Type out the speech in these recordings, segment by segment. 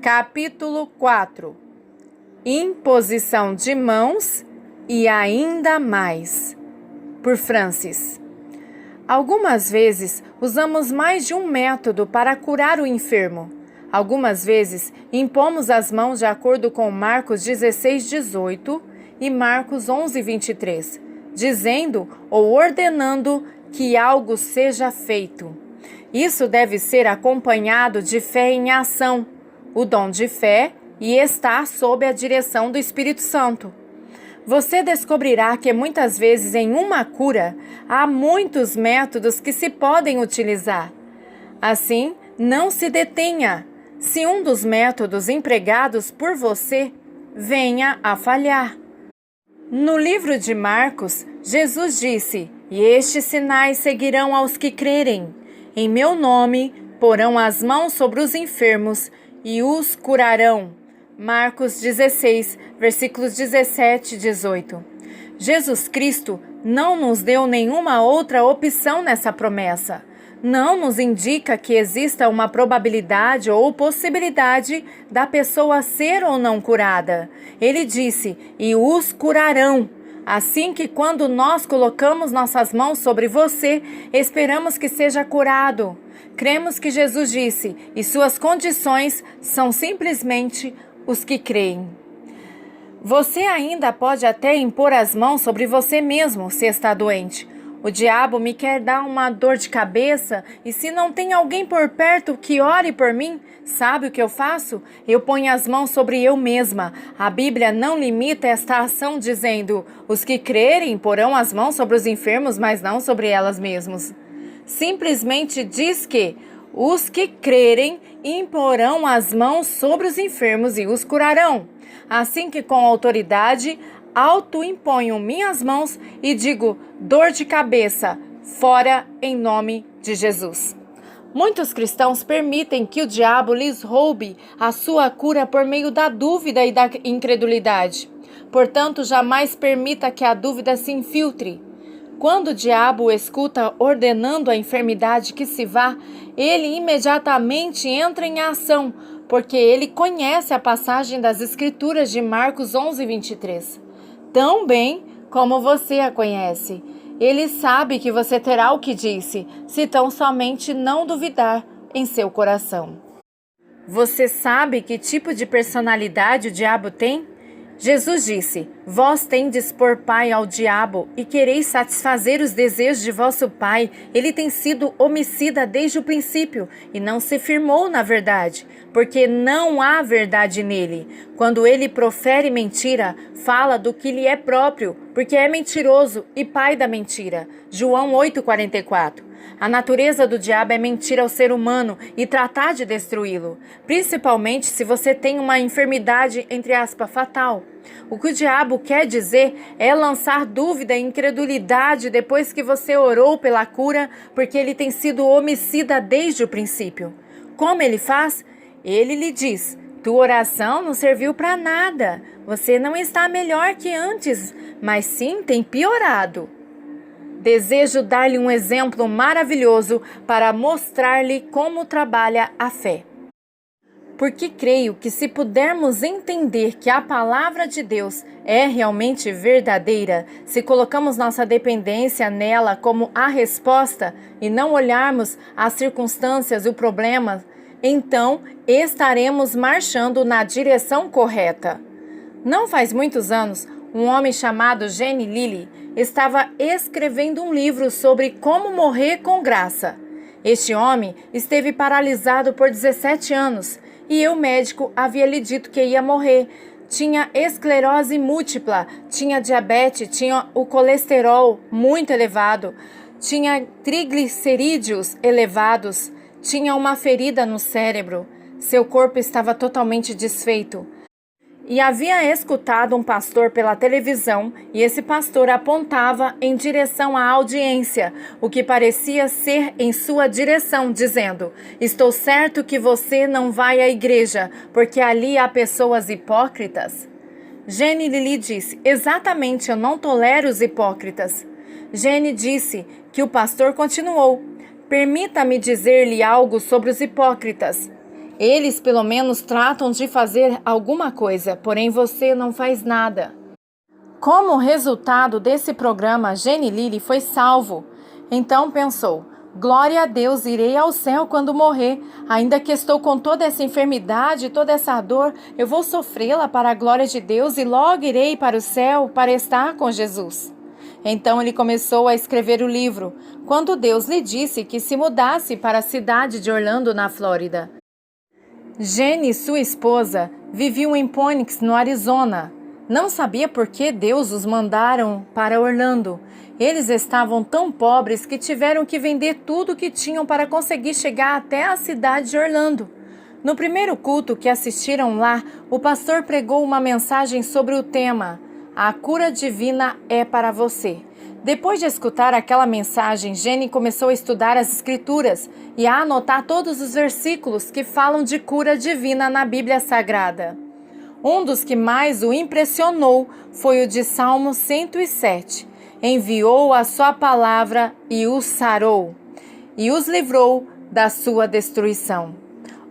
Capítulo 4. Imposição de mãos e ainda mais. Por Francis. Algumas vezes usamos mais de um método para curar o enfermo. Algumas vezes impomos as mãos de acordo com Marcos 16:18 e Marcos 11:23, dizendo ou ordenando que algo seja feito. Isso deve ser acompanhado de fé em ação, o dom de fé, e está sob a direção do Espírito Santo. Você descobrirá que muitas vezes em uma cura há muitos métodos que se podem utilizar. Assim, não se detenha se um dos métodos empregados por você venha a falhar. No livro de Marcos, Jesus disse: "E estes sinais seguirão aos que crerem. Em meu nome porão as mãos sobre os enfermos e os curarão." Marcos 16, versículos 17 e 18. Jesus Cristo não nos deu nenhuma outra opção nessa promessa. Não nos indica que exista uma probabilidade ou possibilidade da pessoa ser ou não curada. Ele disse: "E os curarão." Assim que quando nós colocamos nossas mãos sobre você, esperamos que seja curado. Cremos que Jesus disse, e suas condições são simplesmente os que creem. Você ainda pode até impor as mãos sobre você mesmo se está doente. O diabo me quer dar uma dor de cabeça e se não tem alguém por perto que ore por mim, sabe o que eu faço? Eu ponho as mãos sobre eu mesma. A Bíblia não limita esta ação dizendo: "Os que crerem porão as mãos sobre os enfermos, mas não sobre elas mesmas." Simplesmente diz que os que crerem imporão as mãos sobre os enfermos e os curarão. Assim que com autoridade auto-imponho minhas mãos e digo: "Dor de cabeça, fora em nome de Jesus." Muitos cristãos permitem que o diabo lhes roube a sua cura por meio da dúvida e da incredulidade. Portanto, jamais permita que a dúvida se infiltre. Quando o diabo escuta ordenando a enfermidade que se vá, ele imediatamente entra em ação, porque ele conhece a passagem das Escrituras de Marcos 11:23. Tão bem como você a conhece. Ele sabe que você terá o que disse, se tão somente não duvidar em seu coração. Você sabe que tipo de personalidade o diabo tem? Jesus disse: "Vós tendes por pai ao diabo e quereis satisfazer os desejos de vosso pai. Ele tem sido homicida desde o princípio e não se firmou na verdade, porque não há verdade nele. Quando ele profere mentira, fala do que lhe é próprio, porque é mentiroso e pai da mentira." João 8:44. A natureza do diabo é mentir ao ser humano e tratar de destruí-lo, principalmente se você tem uma enfermidade, entre aspas, fatal. O que o diabo quer dizer é lançar dúvida e incredulidade depois que você orou pela cura, porque ele tem sido homicida desde o princípio. Como ele faz? Ele lhe diz: "Tua oração não serviu para nada. Você não está melhor que antes, mas sim tem piorado." Desejo dar-lhe um exemplo maravilhoso para mostrar-lhe como trabalha a fé. Porque creio que se pudermos entender que a palavra de Deus é realmente verdadeira, se colocamos nossa dependência nela como a resposta e não olharmos as circunstâncias e o problema, então estaremos marchando na direção correta. Não faz muitos anos, um homem chamado Gene Lilly estava escrevendo um livro sobre como morrer com graça. Este homem esteve paralisado por 17 anos e o médico havia lhe dito que ia morrer. Tinha esclerose múltipla, tinha diabetes, tinha o colesterol muito elevado, tinha triglicerídeos elevados, tinha uma ferida no cérebro. Seu corpo estava totalmente desfeito. E havia escutado um pastor pela televisão e esse pastor apontava em direção à audiência, o que parecia ser em sua direção, dizendo: "Estou certo que você não vai à igreja, porque ali há pessoas hipócritas." Gene Lilly disse: "Exatamente, eu não tolero os hipócritas." Gene disse que o pastor continuou: "Permita-me dizer-lhe algo sobre os hipócritas. Eles pelo menos tratam de fazer alguma coisa, porém você não faz nada. Como resultado desse programa, Jenny Lilly foi salvo. Então pensou: glória a Deus, irei ao céu quando morrer. Ainda que estou com toda essa enfermidade, toda essa dor, eu vou sofrê-la para a glória de Deus e logo irei para o céu para estar com Jesus. Então ele começou a escrever o livro, quando Deus lhe disse que se mudasse para a cidade de Orlando, na Flórida. Jenny, sua esposa, viviam em Phoenix, no Arizona. Não sabia por que Deus os mandaram para Orlando. Eles estavam tão pobres que tiveram que vender tudo o que tinham para conseguir chegar até a cidade de Orlando. No primeiro culto que assistiram lá, o pastor pregou uma mensagem sobre o tema: a cura divina é para você. Depois de escutar aquela mensagem, Jenny começou a estudar as Escrituras e a anotar todos os versículos que falam de cura divina na Bíblia Sagrada. Um dos que mais o impressionou foi o de Salmo 107. Enviou a sua palavra e os sarou, e os livrou da sua destruição.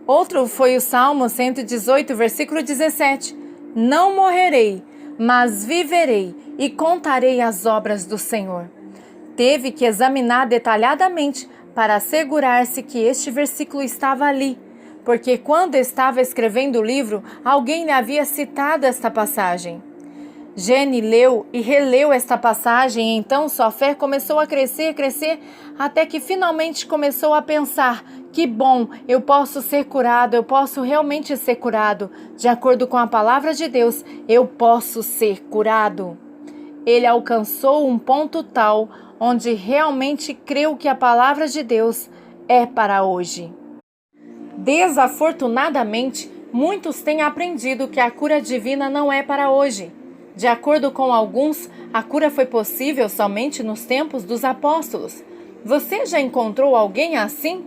Outro foi o Salmo 118, versículo 17. Não morrerei, mas viverei e contarei as obras do Senhor. Teve que examinar detalhadamente para assegurar-se que este versículo estava ali, porque quando estava escrevendo o livro, alguém lhe havia citado esta passagem. Jenny leu e releu esta passagem e então sua fé começou a crescer, até que finalmente começou a pensar: que bom, eu posso ser curado, eu posso realmente ser curado. De acordo com a palavra de Deus, eu posso ser curado. Ele alcançou um ponto tal onde realmente creu que a palavra de Deus é para hoje. Desafortunadamente, muitos têm aprendido que a cura divina não é para hoje. De acordo com alguns, a cura foi possível somente nos tempos dos apóstolos. Você já encontrou alguém assim?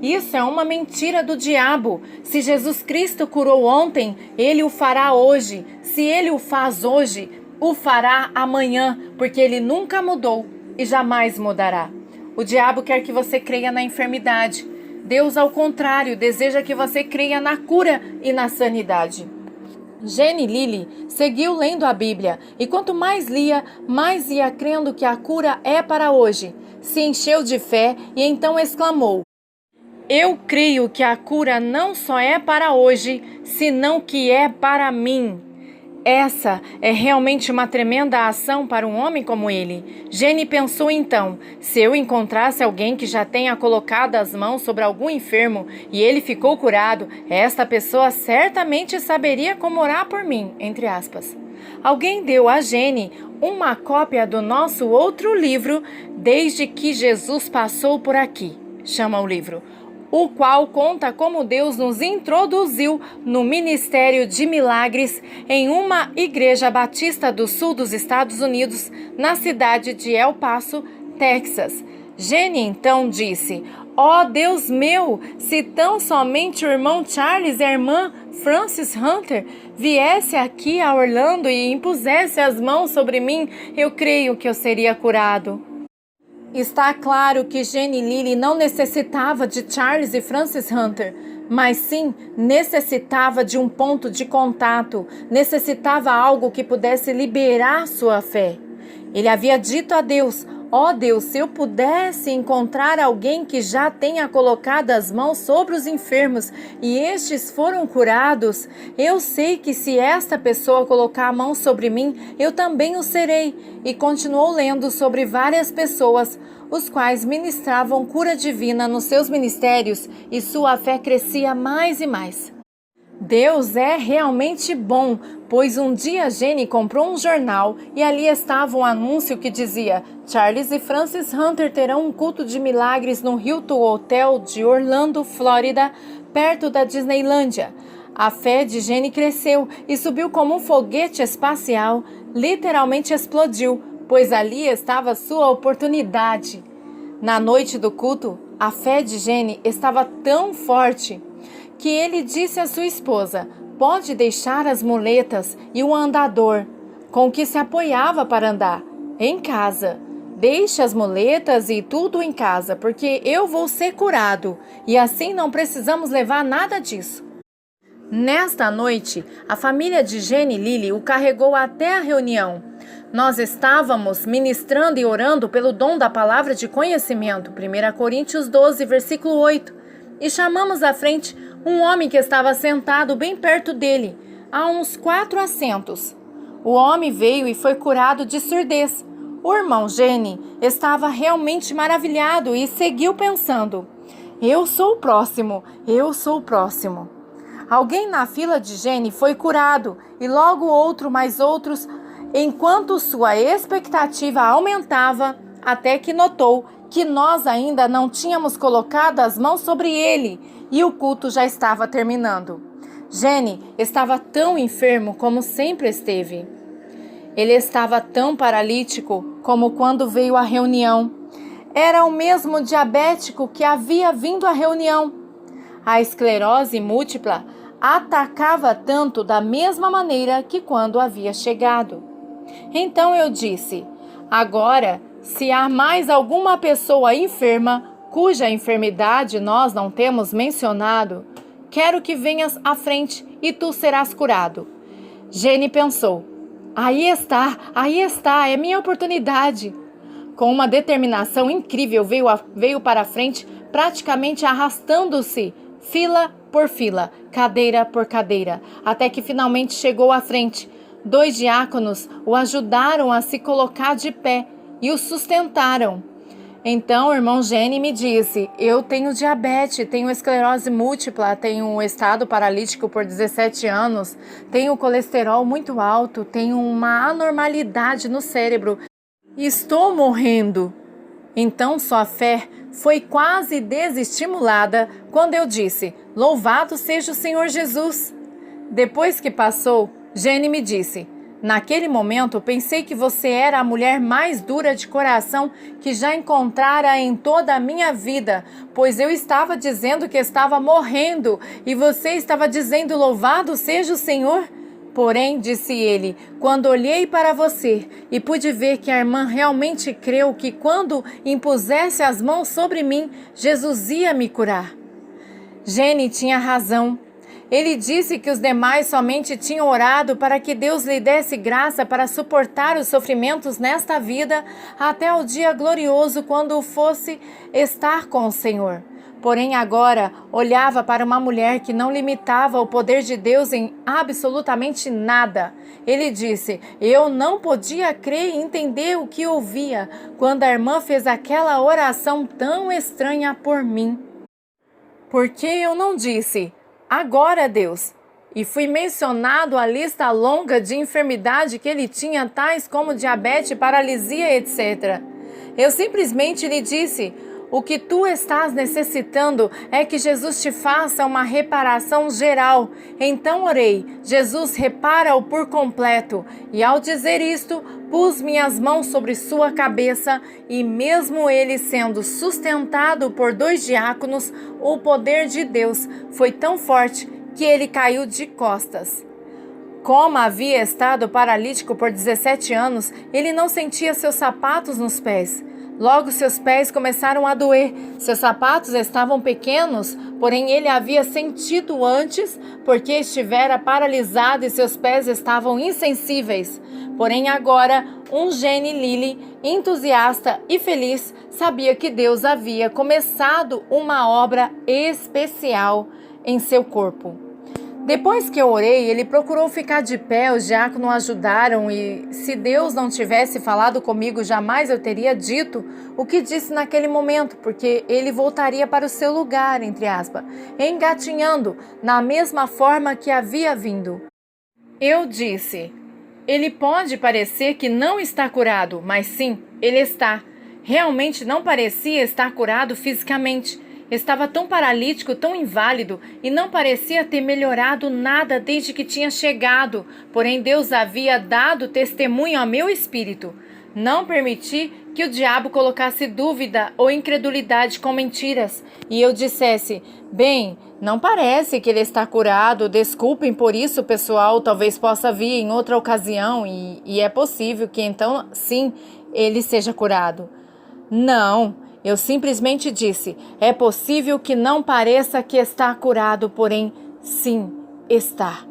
Isso é uma mentira do diabo. Se Jesus Cristo curou ontem, Ele o fará hoje. Se Ele o faz hoje, o fará amanhã, porque Ele nunca mudou e jamais mudará. O diabo quer que você creia na enfermidade. Deus, ao contrário, deseja que você creia na cura e na sanidade. Jenny Lilly seguiu lendo a Bíblia e quanto mais lia, mais ia crendo que a cura é para hoje. Se encheu de fé e então exclamou: eu creio que a cura não só é para hoje, senão que é para mim. Essa é realmente uma tremenda ação para um homem como ele. Jenny pensou então: se eu encontrasse alguém que já tenha colocado as mãos sobre algum enfermo e ele ficou curado, esta pessoa certamente saberia como orar por mim, entre aspas. Alguém deu a Jenny uma cópia do nosso outro livro, Desde que Jesus Passou por Aqui, chama o livro, o qual conta como Deus nos introduziu no ministério de milagres em uma igreja batista do sul dos Estados Unidos, na cidade de El Paso, Texas. Jenny então disse: ó Deus meu, se tão somente o irmão Charles e a irmã Frances Hunter viesse aqui a Orlando e impusesse as mãos sobre mim, eu creio que eu seria curado. Está claro que Jenny Lilly não necessitava de Charles e Frances Hunter, mas sim necessitava de um ponto de contato, necessitava algo que pudesse liberar sua fé. Ele havia dito a Deus: ó Deus, se eu pudesse encontrar alguém que já tenha colocado as mãos sobre os enfermos e estes foram curados, eu sei que se esta pessoa colocar a mão sobre mim, eu também o serei. E continuou lendo sobre várias pessoas, os quais ministravam cura divina nos seus ministérios e sua fé crescia mais e mais. Deus é realmente bom, pois um dia Jenny comprou um jornal e ali estava um anúncio que dizia: Charles e Frances Hunter terão um culto de milagres no Hilton Hotel de Orlando, Flórida, perto da Disneylândia. A fé de Jenny cresceu e subiu como um foguete espacial, literalmente explodiu, pois ali estava sua oportunidade. Na noite do culto, a fé de Jenny estava tão forte que ele disse à sua esposa: pode deixar as muletas e o andador com que se apoiava para andar em casa. Deixe as muletas e tudo em casa, porque eu vou ser curado, e assim não precisamos levar nada disso. Nesta noite, a família de Gene e Lily o carregou até a reunião. Nós estávamos ministrando e orando pelo dom da palavra de conhecimento, 1 Coríntios 12, versículo 8, e chamamos à frente um homem que estava sentado bem perto dele, a uns 4 assentos. O homem veio e foi curado de surdez. O irmão Gene estava realmente maravilhado e seguiu pensando: eu sou o próximo, eu sou o próximo. Alguém na fila de Gene foi curado e logo outro, mais outros, enquanto sua expectativa aumentava, até que notou que nós ainda não tínhamos colocado as mãos sobre ele e o culto já estava terminando. Gene estava tão enfermo como sempre esteve. Ele estava tão paralítico como quando veio à reunião. Era o mesmo diabético que havia vindo à reunião. A esclerose múltipla atacava tanto da mesma maneira que quando havia chegado. Então eu disse: agora, se há mais alguma pessoa enferma, cuja enfermidade nós não temos mencionado, quero que venhas à frente e tu serás curado. Gene pensou: aí está, é minha oportunidade. Com uma determinação incrível, veio para a frente, praticamente arrastando-se, fila por fila, cadeira por cadeira, até que finalmente chegou à frente. 2 diáconos o ajudaram a se colocar de pé e o sustentaram. Então o irmão Gene me disse: eu tenho diabetes, tenho esclerose múltipla, tenho um estado paralítico por 17 anos, tenho colesterol muito alto, tenho uma anormalidade no cérebro e estou morrendo. Então sua fé foi quase desestimulada quando eu disse: louvado seja o Senhor Jesus. Depois que passou, Gene me disse: naquele momento pensei que você era a mulher mais dura de coração que já encontrara em toda a minha vida, pois eu estava dizendo que estava morrendo e você estava dizendo louvado seja o Senhor. Porém, disse ele, quando olhei para você e pude ver que a irmã realmente creu que quando impusesse as mãos sobre mim, Jesus ia me curar. Gene tinha razão. Ele disse que os demais somente tinham orado para que Deus lhe desse graça para suportar os sofrimentos nesta vida até o dia glorioso quando fosse estar com o Senhor. Porém, agora olhava para uma mulher que não limitava o poder de Deus em absolutamente nada. Ele disse: eu não podia crer e entender o que ouvia quando a irmã fez aquela oração tão estranha por mim. Porque eu não disse: agora, Deus, e fui mencionado a lista longa de enfermidade que ele tinha, tais como diabetes, paralisia, etc. Eu simplesmente lhe disse: o que tu estás necessitando é que Jesus te faça uma reparação geral. Então orei: Jesus, repara-o por completo. E ao dizer isto, pus minhas mãos sobre sua cabeça e mesmo ele sendo sustentado por 2 diáconos, o poder de Deus foi tão forte que ele caiu de costas. Como havia estado paralítico por 17 anos, ele não sentia seus sapatos nos pés. Logo seus pés começaram a doer. Seus sapatos estavam pequenos, porém ele havia sentido antes, porque estivera paralisado e seus pés estavam insensíveis. Porém agora, um Gene Lily, entusiasta e feliz, sabia que Deus havia começado uma obra especial em seu corpo. Depois que eu orei, ele procurou ficar de pé, os diáconos o ajudaram e, se Deus não tivesse falado comigo, jamais eu teria dito o que disse naquele momento, porque ele voltaria para o seu lugar, entre aspas, engatinhando na mesma forma que havia vindo. Eu disse: ele pode parecer que não está curado, mas sim, ele está. Realmente não parecia estar curado fisicamente. Estava tão paralítico, tão inválido e não parecia ter melhorado nada desde que tinha chegado. Porém, Deus havia dado testemunho ao meu espírito. Não permiti que o diabo colocasse dúvida ou incredulidade com mentiras. E eu dissesse: bem, não parece que ele está curado. Desculpem por isso, pessoal. Talvez possa vir em outra ocasião. E é possível que então, sim, ele seja curado. Não, eu simplesmente disse, é possível que não pareça que está curado, porém, sim, está.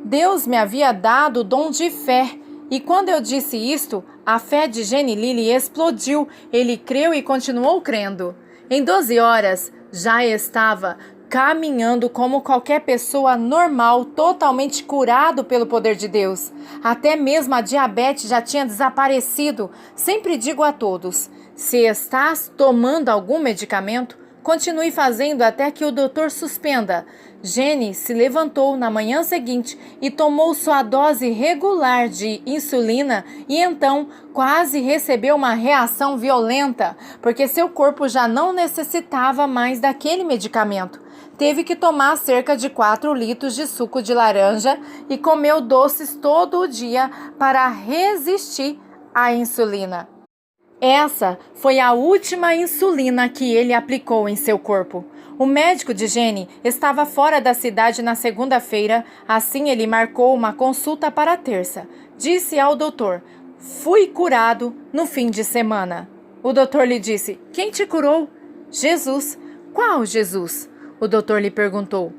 Deus me havia dado o dom de fé, e quando eu disse isto, a fé de Jenny Lilly explodiu. Ele creu e continuou crendo. Em 12 horas, já estava caminhando como qualquer pessoa normal, totalmente curado pelo poder de Deus. Até mesmo a diabetes já tinha desaparecido. Sempre digo a todos, se estás tomando algum medicamento, continue fazendo até que o doutor suspenda. Jenny se levantou na manhã seguinte e tomou sua dose regular de insulina e então quase recebeu uma reação violenta, porque seu corpo já não necessitava mais daquele medicamento. Teve que tomar cerca de 4 litros de suco de laranja e comeu doces todo o dia para resistir à insulina. Essa foi a última insulina que ele aplicou em seu corpo. O médico de Jenny estava fora da cidade na segunda-feira, assim ele marcou uma consulta para a terça. Disse ao doutor, fui curado no fim de semana. O doutor lhe disse, quem te curou? Jesus. Qual Jesus? O doutor lhe perguntou.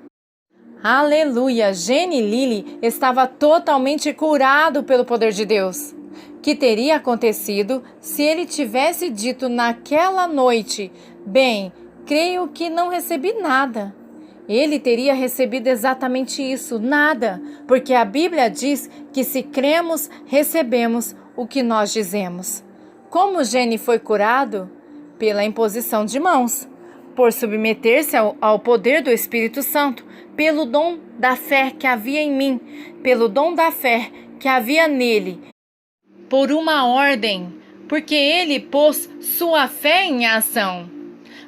Aleluia! Jenny Lilly estava totalmente curado pelo poder de Deus. Que teria acontecido se ele tivesse dito naquela noite, bem, creio que não recebi nada. Ele teria recebido exatamente isso, nada, porque a Bíblia diz que se cremos, recebemos o que nós dizemos. Como Jenny foi curado? Pela imposição de mãos, por submeter-se ao poder do Espírito Santo, pelo dom da fé que havia em mim, pelo dom da fé que havia nele, por uma ordem, porque ele pôs sua fé em ação.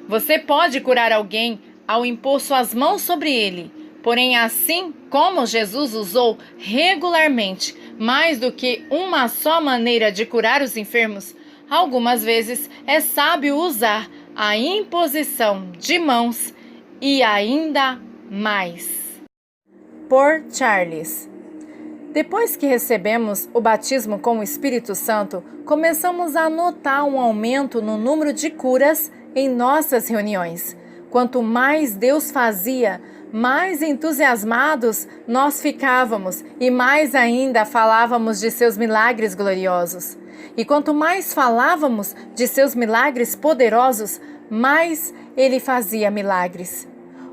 Você pode curar alguém ao impor suas mãos sobre ele, porém assim como Jesus usou regularmente mais do que uma só maneira de curar os enfermos, algumas vezes é sábio usar a imposição de mãos e ainda mais. Por Charles. Depois que recebemos o batismo com o Espírito Santo, começamos a notar um aumento no número de curas em nossas reuniões. Quanto mais Deus fazia, mais entusiasmados nós ficávamos e mais ainda falávamos de seus milagres gloriosos. E quanto mais falávamos de seus milagres poderosos, mais ele fazia milagres.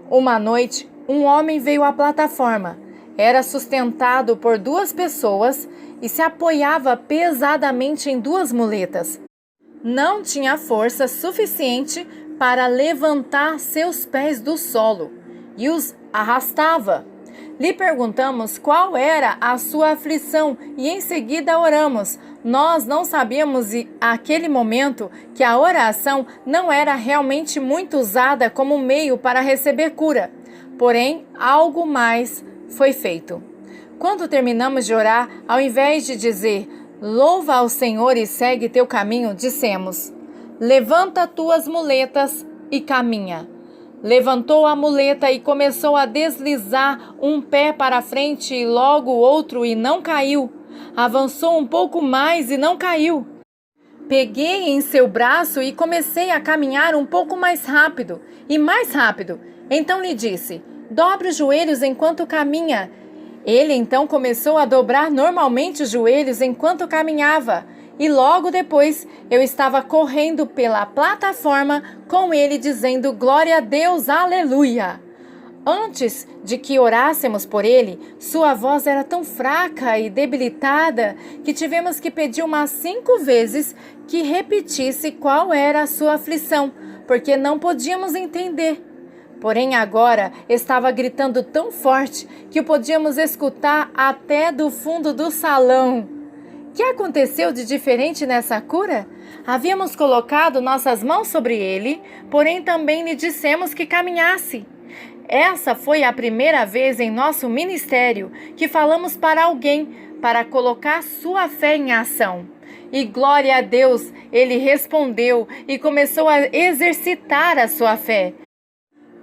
Uma noite, um homem veio à plataforma. Era sustentado por 2 pessoas e se apoiava pesadamente em 2 muletas. Não tinha força suficiente para levantar seus pés do solo e os arrastava. Lhe perguntamos qual era a sua aflição e em seguida oramos. Nós não sabíamos naquele momento que a oração não era realmente muito usada como meio para receber cura. Porém, algo mais foi feito. Quando terminamos de orar, ao invés de dizer, louva ao Senhor e segue teu caminho, dissemos, levanta tuas muletas e caminha. Levantou a muleta e começou a deslizar um pé para frente e logo o outro e não caiu. Avançou um pouco mais e não caiu. Peguei em seu braço e comecei a caminhar um pouco mais rápido e mais rápido. Então lhe disse, dobre os joelhos enquanto caminha. Ele então começou a dobrar normalmente os joelhos enquanto caminhava. E logo depois eu estava correndo pela plataforma com ele dizendo glória a Deus, aleluia. Antes de que orássemos por ele, sua voz era tão fraca e debilitada que tivemos que pedir umas 5 vezes que repetisse qual era a sua aflição, porque não podíamos entender. Porém agora estava gritando tão forte que o podíamos escutar até do fundo do salão. O que aconteceu de diferente nessa cura? Havíamos colocado nossas mãos sobre ele, porém também lhe dissemos que caminhasse. Essa foi a primeira vez em nosso ministério que falamos para alguém para colocar sua fé em ação. E glória a Deus, ele respondeu e começou a exercitar a sua fé.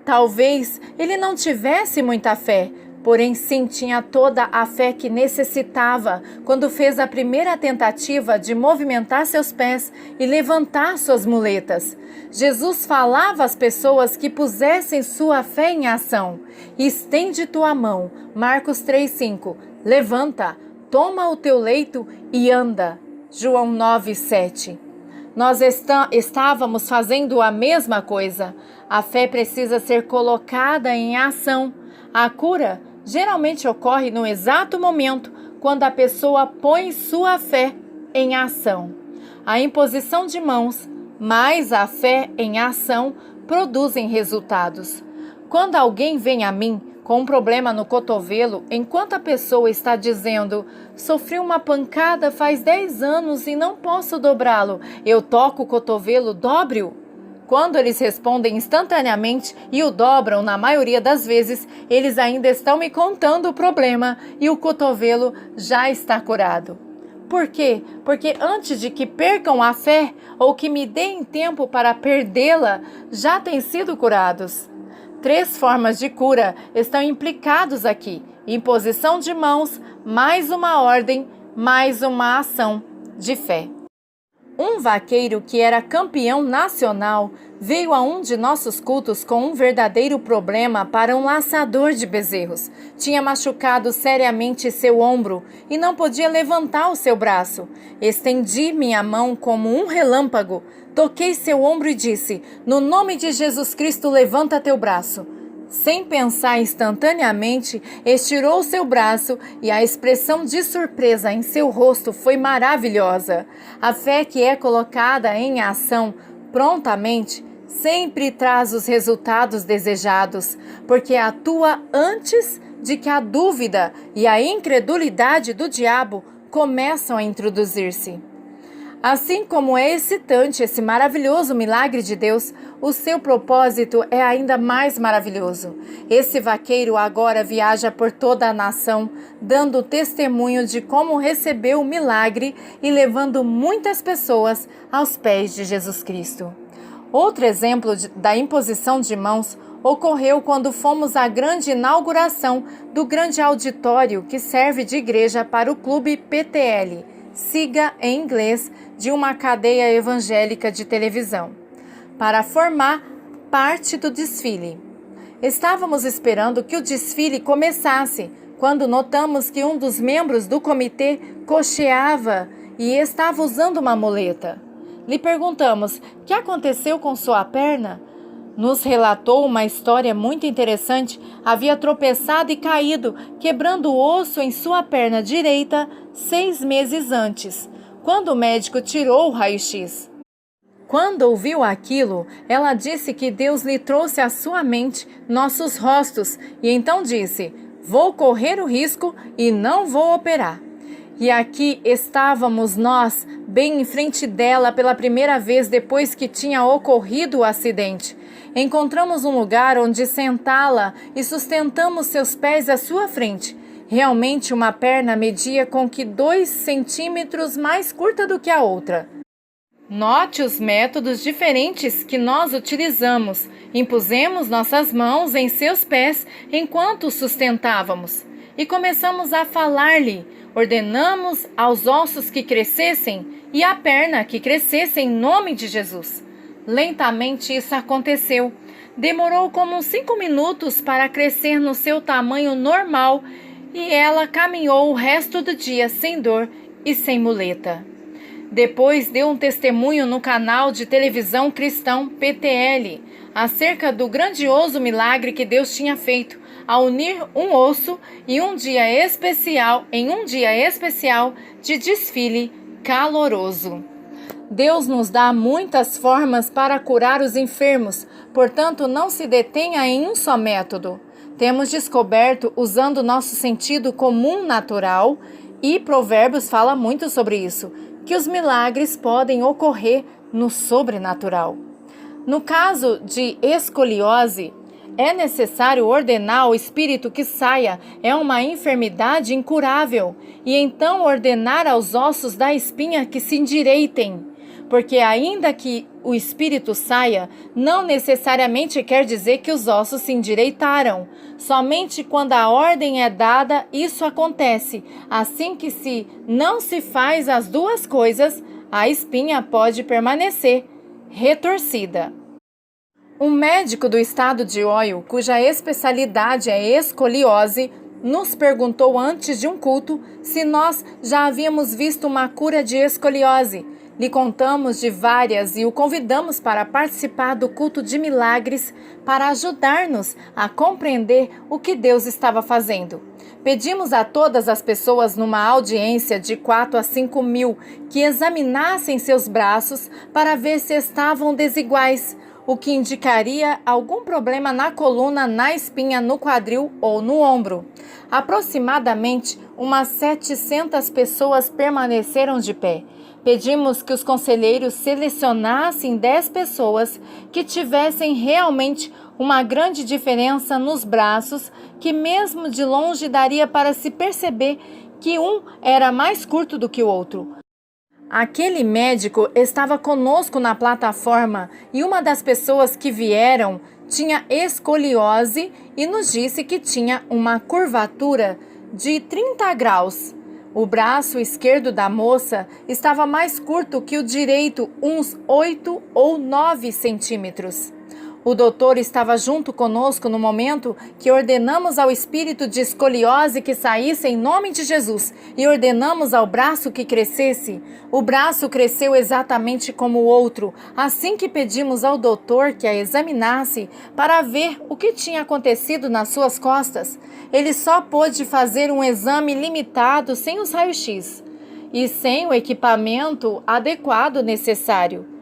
Talvez ele não tivesse muita fé, porém sim tinha toda a fé que necessitava quando fez a primeira tentativa de movimentar seus pés e levantar suas muletas. Jesus falava às pessoas que pusessem sua fé em ação. Estende tua mão, Marcos 3,5. Levanta, toma o teu leito e anda, João 9,7. Nós estávamos fazendo a mesma coisa. A fé precisa ser colocada em ação. A cura geralmente ocorre no exato momento quando a pessoa põe sua fé em ação. A imposição de mãos mais a fé em ação produzem resultados. Quando alguém vem a mim com um problema no cotovelo, enquanto a pessoa está dizendo: sofri uma pancada faz 10 anos e não posso dobrá-lo, eu toco o cotovelo, dobre-o? Quando eles respondem instantaneamente e o dobram, na maioria das vezes, eles ainda estão me contando o problema e o cotovelo já está curado. Por quê? Porque antes de que percam a fé ou que me deem tempo para perdê-la, já têm sido curados. 3 formas de cura estão implicados aqui: imposição de mãos, mais uma ordem, mais uma ação de fé. Um vaqueiro que era campeão nacional veio a um de nossos cultos com um verdadeiro problema para um laçador de bezerros. Tinha machucado seriamente seu ombro e não podia levantar o seu braço. Estendi minha mão como um relâmpago, toquei seu ombro e disse: no nome de Jesus Cristo, levanta teu braço. Sem pensar, instantaneamente, estirou seu braço e a expressão de surpresa em seu rosto foi maravilhosa. A fé que é colocada em ação prontamente sempre traz os resultados desejados, porque atua antes de que a dúvida e a incredulidade do diabo começam a introduzir-se. Assim como é excitante esse maravilhoso milagre de Deus, o seu propósito é ainda mais maravilhoso. Esse vaqueiro agora viaja por toda a nação, dando testemunho de como recebeu o milagre e levando muitas pessoas aos pés de Jesus Cristo. Outro exemplo da imposição de mãos ocorreu quando fomos à grande inauguração do grande auditório que serve de igreja para o Clube PTL, siga em inglês, de uma cadeia evangélica de televisão, para formar parte do desfile. Estávamos esperando que o desfile começasse, quando notamos que um dos membros do comitê cocheava e estava usando uma muleta. Lhe perguntamos: o que aconteceu com sua perna? Nos relatou uma história muito interessante. Havia tropeçado e caído, quebrando o osso em sua perna direita 6 meses antes, quando o médico tirou o raio-x. Quando ouviu aquilo, ela disse que Deus lhe trouxe à sua mente nossos rostos e então disse: vou correr o risco e não vou operar. E aqui estávamos nós, bem em frente dela pela primeira vez depois que tinha ocorrido o acidente. Encontramos um lugar onde sentá-la e sustentamos seus pés à sua frente. Realmente uma perna media com que 2 centímetros mais curta do que a outra. Note os métodos diferentes que nós utilizamos. Impusemos nossas mãos em seus pés enquanto os sustentávamos. E começamos a falar-lhe. Ordenamos aos ossos que crescessem e à perna que crescesse em nome de Jesus. Lentamente isso aconteceu. Demorou como 5 minutos para crescer no seu tamanho normal e ela caminhou o resto do dia sem dor e sem muleta. Depois deu um testemunho no canal de televisão cristão PTL acerca do grandioso milagre que Deus tinha feito ao unir um osso em um dia especial de desfile caloroso. Deus nos dá muitas formas para curar os enfermos, portanto não se detenha em um só método. Temos descoberto, usando nosso sentido comum natural, e Provérbios fala muito sobre isso, que os milagres podem ocorrer no sobrenatural. No caso de escoliose, é necessário ordenar ao espírito que saia, é uma enfermidade incurável, e então ordenar aos ossos da espinha que se endireitem. porque ainda que o espírito saia, não necessariamente quer dizer que os ossos se endireitaram. Somente quando a ordem é dada, isso acontece. Assim que se não se faz as duas coisas, a espinha pode permanecer retorcida. Um médico do estado de Ohio, cuja especialidade é escoliose, nos perguntou antes de um culto se nós já havíamos visto uma cura de escoliose. Lhe contamos de várias e o convidamos para participar do culto de milagres para ajudar-nos a compreender o que Deus estava fazendo. Pedimos a todas as pessoas numa audiência de 4 a 5 mil que examinassem seus braços para ver se estavam desiguais, o que indicaria algum problema na coluna, na espinha, no quadril ou no ombro. Aproximadamente umas 700 pessoas permaneceram de pé. Pedimos que os conselheiros selecionassem 10 pessoas que tivessem realmente uma grande diferença nos braços, que mesmo de longe daria para se perceber que um era mais curto do que o outro. Aquele médico estava conosco na plataforma e uma das pessoas que vieram tinha escoliose e nos disse que tinha uma curvatura de 30 graus. O braço esquerdo da moça estava mais curto que o direito, uns 8 ou 9 centímetros. O doutor estava junto conosco no momento que ordenamos ao espírito de escoliose que saísse em nome de Jesus e ordenamos ao braço que crescesse. O braço cresceu exatamente como o outro, assim que pedimos ao doutor que a examinasse para ver o que tinha acontecido nas suas costas. Ele só pôde fazer um exame limitado sem os raios-x e sem o equipamento adequado necessário.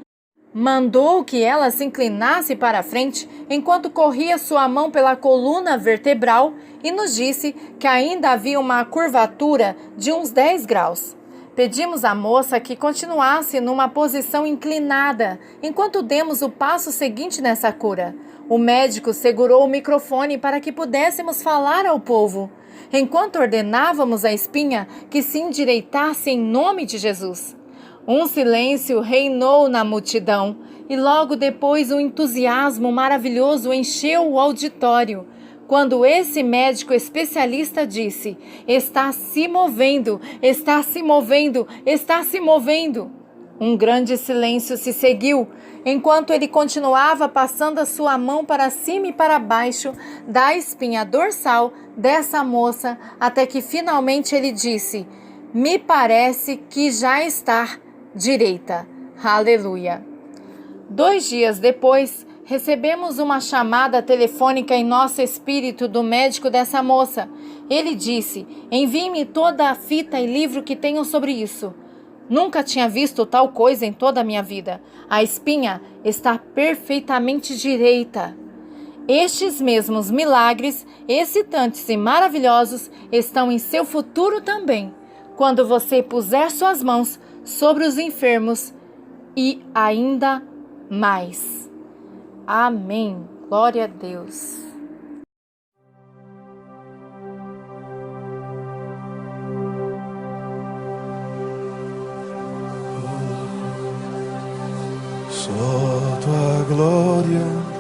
Mandou que ela se inclinasse para a frente enquanto corria sua mão pela coluna vertebral e nos disse que ainda havia uma curvatura de uns 10 graus. Pedimos à moça que continuasse numa posição inclinada enquanto demos o passo seguinte nessa cura. O médico segurou o microfone para que pudéssemos falar ao povo, enquanto ordenávamos à espinha que se endireitasse em nome de Jesus. Um silêncio reinou na multidão e logo depois um entusiasmo maravilhoso encheu o auditório, quando esse médico especialista disse: "Está se movendo, está se movendo, está se movendo." Um grande silêncio se seguiu, enquanto ele continuava passando a sua mão para cima e para baixo da espinha dorsal dessa moça, até que finalmente ele disse: "Me parece que já está direita." Aleluia. 2 dias depois, recebemos uma chamada telefônica em nosso espírito do médico dessa moça. Ele disse: "Envie-me toda a fita e livro que tenham sobre isso." Nunca tinha visto tal coisa em toda a minha vida. A espinha está perfeitamente direita. Estes mesmos milagres, excitantes e maravilhosos, estão em seu futuro também, quando você puser suas mãos sobre os enfermos e ainda mais. Amém. Glória a Deus. Só tua glória